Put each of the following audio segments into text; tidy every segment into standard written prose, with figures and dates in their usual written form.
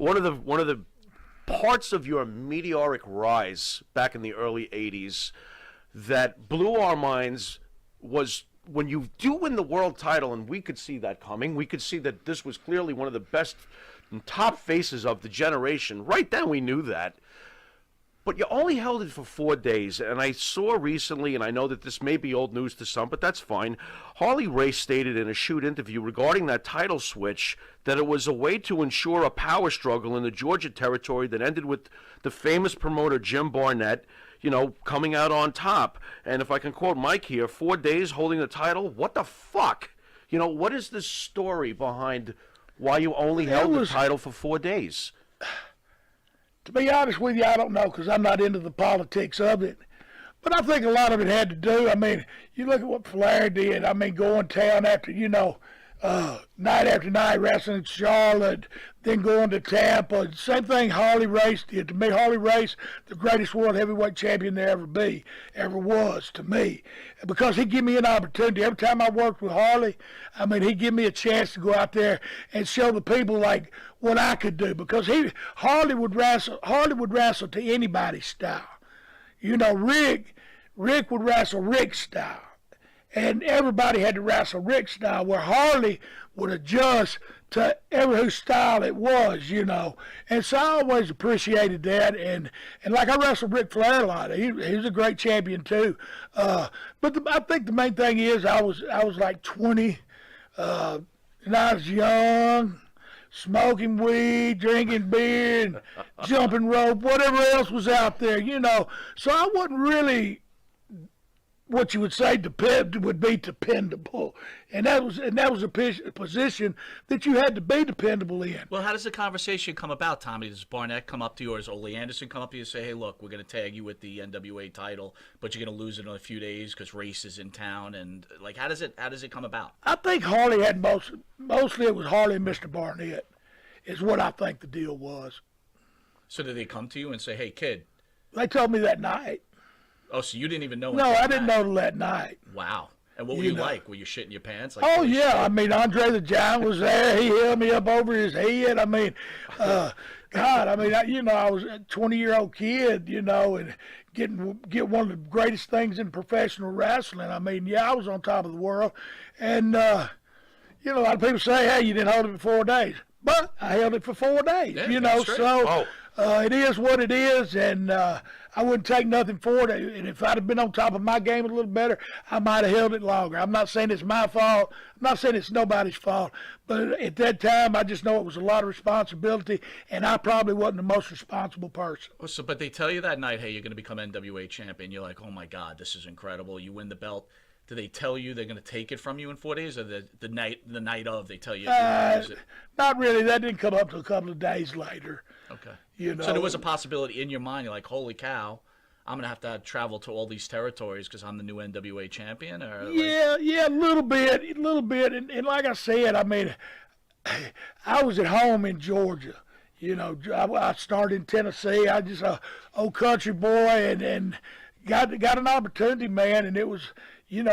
one of the parts of your meteoric rise back in the early 80s that blew our minds was when you do win the world title, and we could see that coming. We could see that this was clearly one of the best and top faces of the generation. Right then we knew that. But you only held it for 4 days, and I saw recently, and I know that this may be old news to some, but that's fine. Harley Race stated in a shoot interview regarding that title switch that it was a way to ensure a power struggle in the Georgia territory that ended with the famous promoter Jim Barnett, coming out on top. And if I can quote Mike here, 4 days holding the title, what the fuck? What is the story behind why you only held the title for 4 days? To be honest with you, I don't know because I'm not into the politics of it. But I think a lot of it had to do, you look at what Flair did. Going town after, night after night, wrestling in Charlotte, then going to Tampa. Same thing Harley Race did. To me, Harley Race, the greatest world heavyweight champion there ever was to me. Because he gave me an opportunity. Every time I worked with Harley, he gave me a chance to go out there and show the people like what I could do. Because Harley would wrestle to anybody's style. Rick would wrestle Rick's style. And everybody had to wrestle Rick's style, where Harley would adjust to whose style it was, And so I always appreciated that. And like I wrestled Ric Flair a lot. He was a great champion too. But I think the main thing is I was like 20, and I was young, smoking weed, drinking beer, and jumping rope, whatever else was out there, So I wasn't really what you would say would be dependable, and that was a position that you had to be dependable in. Well, how does the conversation come about, Tommy? Does Barnett come up to you, or does Ole Anderson come up to you and say, "Hey, look, we're going to tag you with the NWA title, but you're going to lose it in a few days because Race is in town"? And like, how does it come about? I think Harley had mostly it was Harley and Mr. Barnett, is what I think the deal was. So did they come to you and say, "Hey, kid"? They told me that night. Oh, so you didn't even know? No, I didn't know till that night. Wow. And what were you like? Were you shitting your pants? Like, oh, yeah. Andre the Giant was there. He held me up over his head. I was a 20-year-old kid, and get one of the greatest things in professional wrestling. I was on top of the world. And, a lot of people say, hey, you didn't hold it for 4 days. But I held it for 4 days, so it is what it is, and I wouldn't take nothing for it. And if I'd have been on top of my game a little better, I might have held it longer. I'm not saying it's my fault. I'm not saying it's nobody's fault. But at that time, I just know it was a lot of responsibility, and I probably wasn't the most responsible person. But they tell you that night, hey, you're going to become NWA champion. You're like, oh, my God, this is incredible. You win the belt. Do they tell you they're going to take it from you in 4 days, or the night of they tell you? Not really. That didn't come up till a couple of days later. Okay. So there was a possibility in your mind. You're like, holy cow, I'm going to have travel to all these territories because I'm the new NWA champion? Or yeah, a little bit. And like I said, I was at home in Georgia. I started in Tennessee. I just a old country boy and got an opportunity, man, and it was, and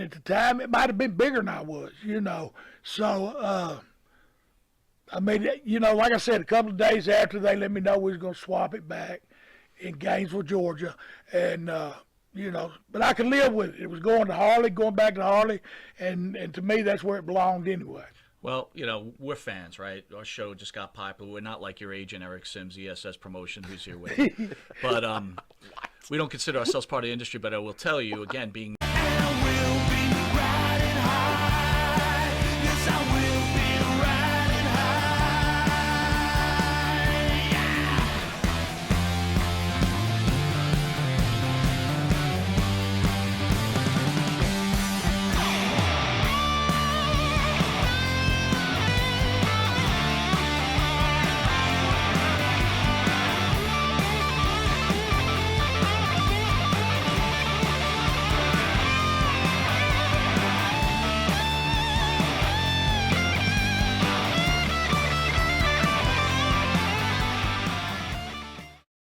at the time it might have been bigger than I was, So, like I said, a couple of days after they let me know we was going to swap it back in Gainesville, Georgia, and, but I could live with it. It was going back to Harley, and to me that's where it belonged anyway. Well, we're fans, right? Our show just got popular. We're not like your agent, Eric Sims, ESS Promotion, who's here with you. But we don't consider ourselves part of the industry, but I will tell you, again, being